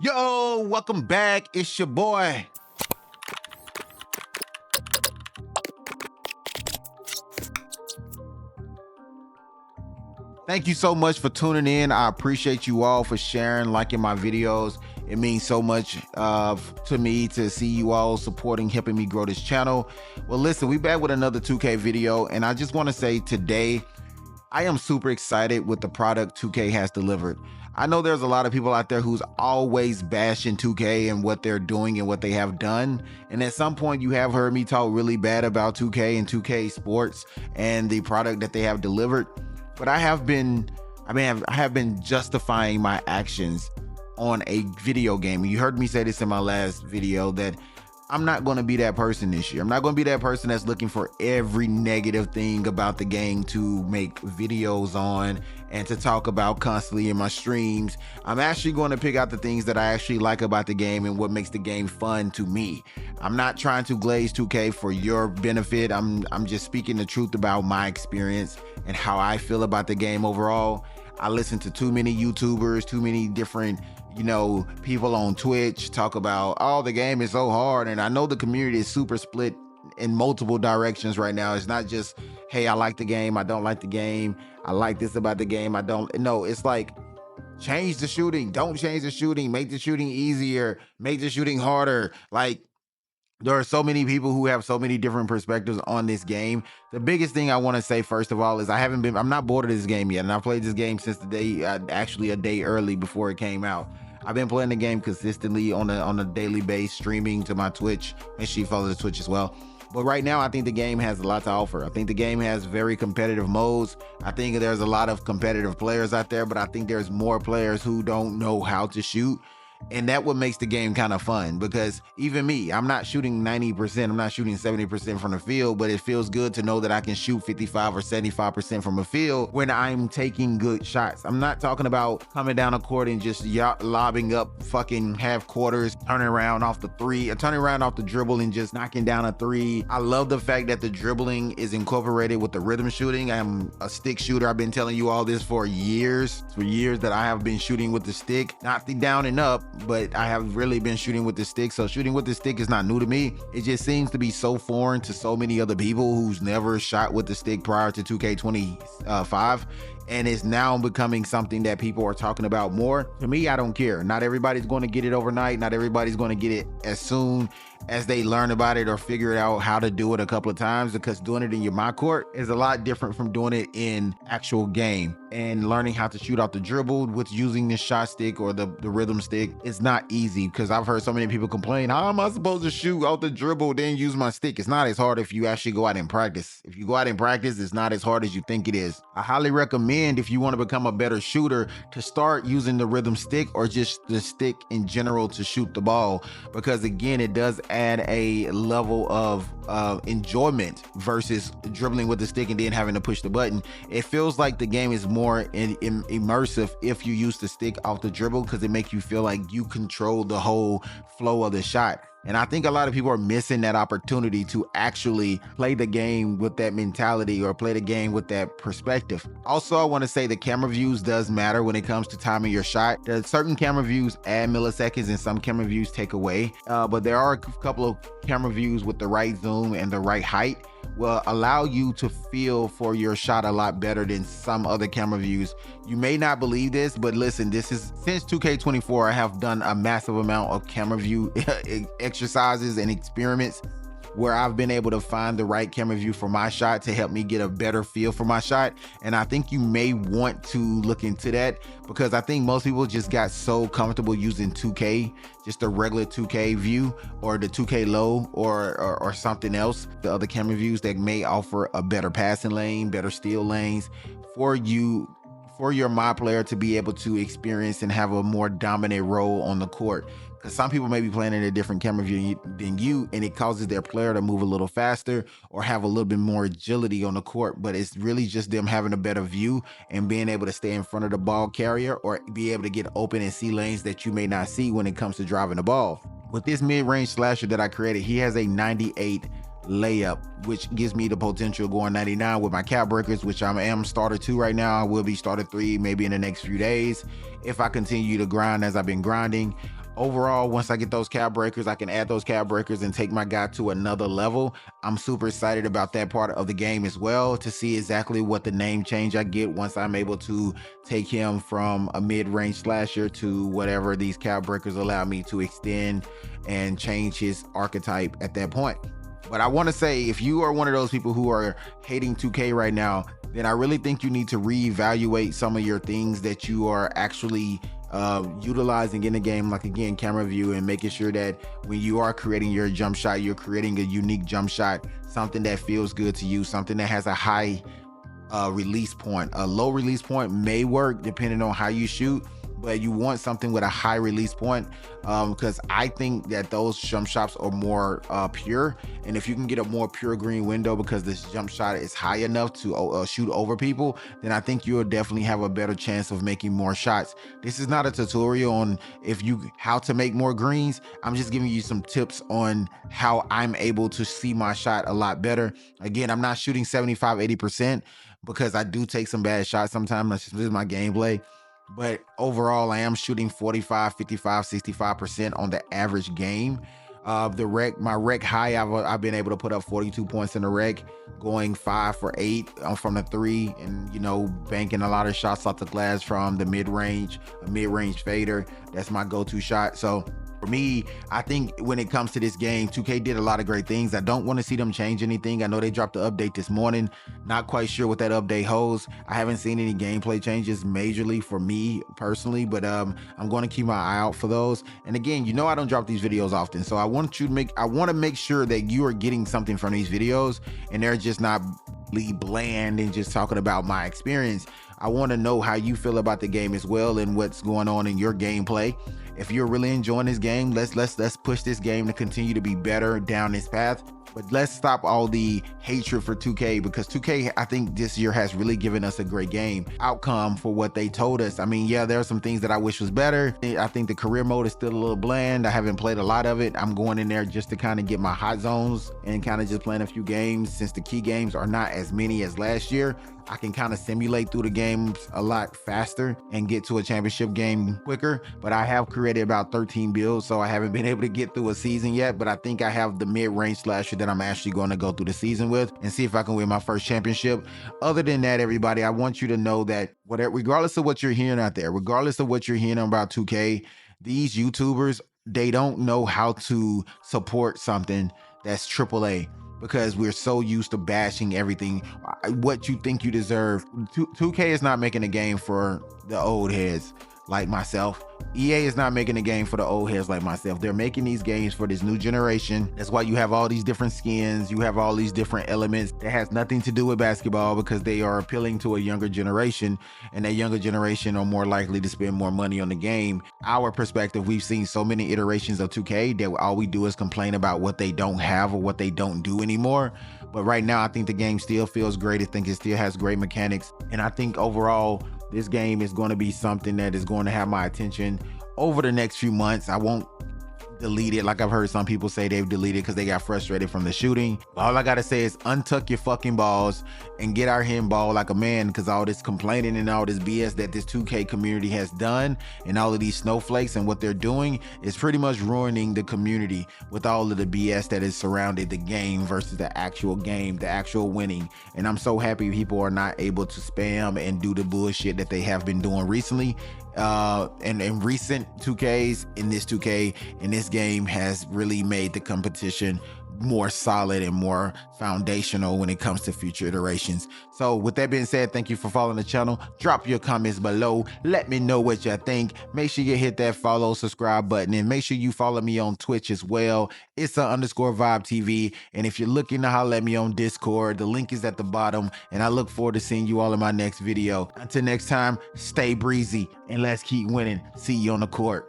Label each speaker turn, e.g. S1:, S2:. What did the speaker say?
S1: Yo, welcome back. It's your boy. Thank you so much for tuning in. I appreciate you all for sharing, liking my videos. It means so much to me to see you all supporting, helping me grow this channel. Well, listen, we back with another 2K video, and I just want to say today, I am super excited with the product 2K has delivered. I know there's a lot of people out there who's always bashing 2K and what they're doing and what they have done. And at some point you have heard me talk really bad about 2K and 2K Sports and the product that they have delivered. But I have been justifying my actions on a video game. You heard me say this in my last video that I'm not going to be that person this year. I'm not going to be that person that's looking for every negative thing about the game to make videos on and to talk about constantly in my streams. I'm actually going to pick out the things that I actually like about the game and what makes the game fun to me. I'm not trying to glaze 2K for your benefit. I'm just speaking the truth about my experience and how I feel about the game overall. I listen to too many YouTubers, too many different people on Twitch talk about, oh, the game is so hard. And I know the community is super split in multiple directions right now. It's not just, hey, I like the game, I don't like the game, I like this about the game, I don't. No, it's like, change the shooting, don't change the shooting, make the shooting easier, make the shooting harder. Like, there are so many people who have so many different perspectives on this game. The biggest thing I want to say, first of all, is I'm not bored of this game yet. And I played this game since the day, actually a day early before it came out. I've been playing the game consistently on a daily basis, streaming to my Twitch. Make sure you follow the Twitch as well. But right now, I think the game has a lot to offer. I think the game has very competitive modes. I think there's a lot of competitive players out there, but I think there's more players who don't know how to shoot. And that what makes the game kind of fun, because even me, I'm not shooting 90%, I'm not shooting 70% from the field, but it feels good to know that I can shoot 55 or 75% from a field when I'm taking good shots. I'm not talking about coming down a court and just lobbing up fucking half quarters, turning around off the dribble and just knocking down a three. I love the fact that the dribbling is incorporated with the rhythm shooting. I'm a stick shooter. I've been telling you all this for years that I have been shooting with the stick, not the down and up, but I have really been shooting with the stick. So shooting with the stick is not new to me. It just seems to be so foreign to so many other people who's never shot with the stick prior to 2K25. And it's now becoming something that people are talking about more. To me, I don't care. Not everybody's going to get it overnight. Not everybody's going to get it as soon as they learn about it or figure out how to do it a couple of times, because doing it in your my court is a lot different from doing it in actual game. And learning how to shoot off the dribble with using the shot stick or the rhythm stick is not easy, because I've heard so many people complain, how am I supposed to shoot off the dribble then use my stick? It's not as hard if you actually go out and practice. If you go out and practice, it's not as hard as you think it is. I highly recommend, if you want to become a better shooter, to start using the rhythm stick or just the stick in general to shoot the ball, because again, it does add a level of enjoyment versus dribbling with the stick and then having to push the button. It feels like the game is more immersive if you use the stick off the dribble, because it makes you feel like you control the whole flow of the shot. And I think a lot of people are missing that opportunity to actually play the game with that mentality or play the game with that perspective. Also, I want to say the camera views does matter when it comes to timing your shot. There's certain camera views add milliseconds and some camera views take away. But there are a couple of camera views with the right zoom and the right height will allow you to feel for your shot a lot better than some other camera views. You may not believe this, but listen, this is since 2K24, I have done a massive amount of camera view exercises and experiments where I've been able to find the right camera view for my shot to help me get a better feel for my shot. And I think you may want to look into that, because I think most people just got so comfortable using 2K, just a regular 2K view or the 2K low or something else, the other camera views that may offer a better passing lane, better steal lanes for you, for your my player to be able to experience and have a more dominant role on the court. Because some people may be playing in a different camera view than you, and it causes their player to move a little faster or have a little bit more agility on the court. But it's really just them having a better view and being able to stay in front of the ball carrier or be able to get open and see lanes that you may not see when it comes to driving the ball. With this mid-range slasher that I created, he has a 98 layup, which gives me the potential of going 99 with my cap breakers, which I am starter 2 right now. I will be starter 3 maybe in the next few days if I continue to grind as I've been grinding. overall, once I get those cap breakers, I can add those cap breakers and take my guy to another level. I'm super excited about that part of the game as well, to see exactly what the name change I get once I'm able to take him from a mid-range slasher to whatever these cap breakers allow me to extend and change his archetype at that point. But I want to say, if you are one of those people who are hating 2K right now, then I really think you need to reevaluate some of your things that you are actually utilizing in the game, like again, camera view, and making sure that when you are creating your jump shot, you're creating a unique jump shot, something that feels good to you, something that has a high release point. A low release point may work depending on how you shoot, but you want something with a high release point, because I think that those jump shots are more pure. And if you can get a more pure green window because this jump shot is high enough to shoot over people, then I think you'll definitely have a better chance of making more shots. This is not a tutorial on how to make more greens. I'm just giving you some tips on how I'm able to see my shot a lot better. Again, I'm not shooting 75-80% because I do take some bad shots sometimes. That's just my gameplay. But overall, I am shooting 45, 55, 65% on the average game. My rec high, I've been able to put up 42 points in the rec, going 5 for 8 from the 3, and banking a lot of shots off the glass from the mid-range, a mid-range fader. That's my go-to shot. So for me, I think when it comes to this game, 2K did a lot of great things. I don't want to see them change anything. I know they dropped the update this morning. Not quite sure what that update holds. I haven't seen any gameplay changes majorly for me personally, but I'm going to keep my eye out for those. And again, I don't drop these videos often, so I want to make sure that you are getting something from these videos and they're just not bland and just talking about my experience. I want to know how you feel about the game as well and what's going on in your gameplay. If you're really enjoying this game, let's push this game to continue to be better down this path. But let's stop all the hatred for 2K, because 2K, I think this year has really given us a great game outcome for what they told us. I mean, yeah, there are some things that I wish was better. I think the career mode is still a little bland. I haven't played a lot of it. I'm going in there just to kind of get my hot zones and kind of just playing a few games. Since the key games are not as many as last year, I can kind of simulate through the games a lot faster and get to a championship game quicker. But I have created about 13 builds, so I haven't been able to get through a season yet. But I think I have the mid-range slasher that I'm actually going to go through the season with and see if I can win my first championship. Other than that, everybody, I want you to know that regardless of what you're hearing out there, regardless of what you're hearing about 2K, these YouTubers, they don't know how to support something that's AAA, because we're so used to bashing everything, what you think you deserve. 2K is not making a game for the old heads like myself. EA is not making a game for the old heads like myself. They're making these games for this new generation. That's why you have all these different skins. You have all these different elements that has nothing to do with basketball, because they are appealing to a younger generation, and that younger generation are more likely to spend more money on the game. Our perspective, we've seen so many iterations of 2K that all we do is complain about what they don't have or what they don't do anymore. But right now, I think the game still feels great. I think it still has great mechanics. And I think overall, this game is going to be something that is going to have my attention over the next few months. I won't delete it like I've heard some people say they've deleted because they got frustrated from the shooting. But all I gotta say is untuck your fucking balls and get out here and ball like a man, because all this complaining and all this BS that this 2K community has done and all of these snowflakes and what they're doing is pretty much ruining the community with all of the BS that has surrounded the game versus the actual game, the actual winning. And I'm so happy people are not able to spam and do the bullshit that they have been doing recently. And in recent 2Ks, in this 2K, in this game has really made the competition more solid and more foundational when it comes to future iterations. So with that being said, thank you for following the channel. Drop your comments below. Let me know what you think. Make sure you hit that follow, subscribe button, and make sure you follow me on Twitch as well. It's _Vibe TV. And if you're looking to holler at me on Discord, the link is at the bottom. And I look forward to seeing you all in my next video. Until next time, stay breezy and let's keep winning. See you on the court.